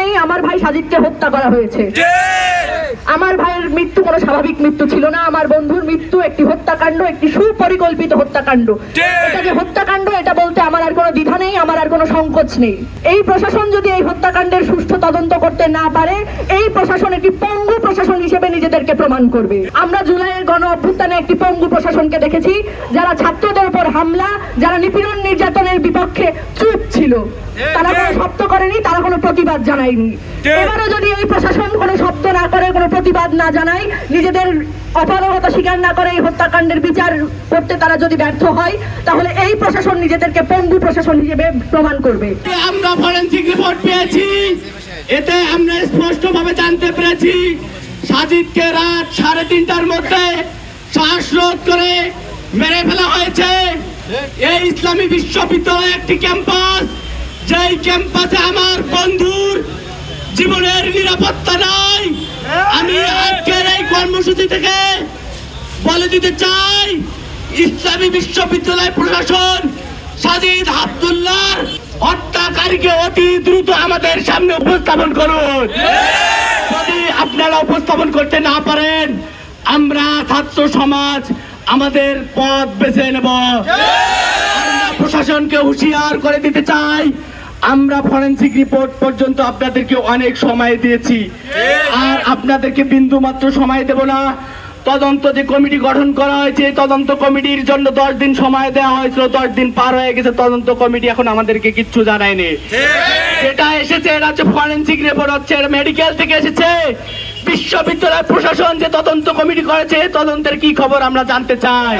কারণেই আমার ভাই সাজিদকে হত্যা করা হয়েছে। আমার ভাইয়ের মৃত্যু কোনো স্বাভাবিক মৃত্যু ছিল না। আমার বন্ধুর মৃত্যু একটি হত্যাকাণ্ড, একটি সুপরিকল্পিত হত্যাকাণ্ড। এটা যে হত্যাকাণ্ড এটা বলতে আমার আর কোনো দ্বিধা নেই, আমার আর কোনো সংকোচ নেই। এই প্রশাসন যদি এই হত্যাকাণ্ডের সুষ্ঠু তদন্ত করতে না পারে, এই প্রশাসন একটি পঙ্গু প্রশাসন হিসেবে নিজেদেরকে প্রমাণ করবে। আমরা জুলাইয়ের গণ অভ্যুত্থানে একটি পঙ্গু প্রশাসনকে দেখেছি, যারা ছাত্রদের উপর হামলা, যারা নিপীড়ন নির্যাতনের বিপক্ষে চুপ ছিল, তারা কোনো শব্দ করেনি, তারা কোনো প্রতিবাদ জানায়নি। এবারও যদি এই প্রশাসন কোনো শব্দ না করে, কোনো প্রতিবাদ না জানায়, নিজেদের অপরাধতা স্বীকার না করে এই হত্যাকাণ্ডের বিচার করতে তারা যদি ব্যর্থ হয়, তাহলে এই প্রশাসন নিজেদেরকে পঙ্গু প্রশাসন হিসেবে প্রমাণ করবে। আমরা ফরেনসিক রিপোর্ট পেয়েছি, এতে আমরা স্পষ্টভাবে জানতে পেরেছি সাজিদকে রাত 3:30টার মধ্যে শ্বাসরোধ করে মেরে ফেলা হয়েছে। এই ইসলামী বিশ্ববিদ্যালয় একটি ক্যাম্পাস, যেই ক্যাম্পাসে আমার বন্ধুর জীবনের নিরাপত্তা নাই। আমি আজকের এই কর্মসূচি থেকে বলে দিতে চাই, ইসলামী বিশ্ববিদ্যালয় প্রশাসন সাজিদ আব্দুল্লাহর হত্যাকারীকে অতি দ্রুত আমাদের সামনে উপস্থাপন করুন। যদি আপনারা উপস্থাপন করতে না পারেন, আমরা ছাত্র সমাজ আমাদের পথ বেছে নেব। আমরা প্রশাসনকে হুঁশিয়ার করে দিতে চাই, আমরা ফরেনসিক রিপোর্ট পর্যন্ত আপনাদেরকে অনেক সময় দিয়েছি, আর আপনাদেরকে বিন্দু মাত্র সময় দেব না। তদন্ত যে কমিটি গঠন করা হয়েছে, তদন্ত কমিটির জন্য 10 দিন সময় দেওয়া হয়েছিল, 10 দিন পার হয়ে গেছে, তদন্ত কমিটি এখন আমাদেরকে কিচ্ছু জানায়নি। এটা এসেছে, এটা হচ্ছে ফরেনসিক রিপোর্ট, হচ্ছে মেডিকেল থেকে এসেছে। বিশ্ববিদ্যালয় প্রশাসন যে তদন্ত কমিটি করেছে, তদন্তের কি খবর আমরা জানতে চাই।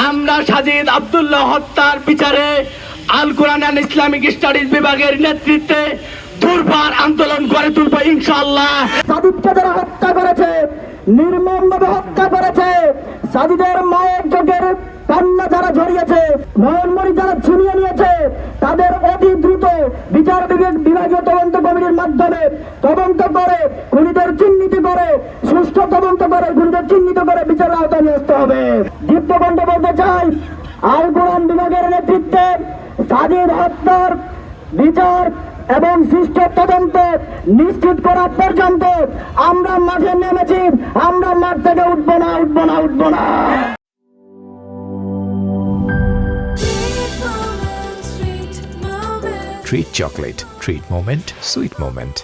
আমরা সাজিদ আব্দুল্লাহ হত্যার বিচারে আল কোরআন এন্ড ইসলামিক স্টাডিজ বিভাগের নেতৃত্বে দুর্বার আন্দোলন করে তুলব ইনশাআল্লাহ। সাজিদকে যারা হত্যা করেছে, নির্মমভাবে হত্যা করেছে, সাজিদের মায়ের চোখের কান্না যারা ঝরিয়েছে, নয়নমণি যারা ছিনিয়ে নিয়েছে, তাদের অতি দ্রুত বিচার বিভাগীয় তদন্ত কমিটির মাধ্যমে তদন্ত করে, খুনিদের চিহ্নিত করে, সুষ্ঠু তদন্ত করে, খুনিদের চিহ্নিত করে বিচারের আওতায় নিয়ে আসতে হবে। দীপ্ত কণ্ঠে বলতে চাই, আল কোরআন বিভাগের নেতৃত্বে সাজিদ হত্যার বিচার এবং সুষ্ঠু তদন্ত নিশ্চিত করা পর্যন্ত আমরা মাঠে নেমেছি, আমরা মাঠ থেকে উঠবো না, উঠবো না, উঠবো না। Treat chocolate. Treat moment. Sweet moment.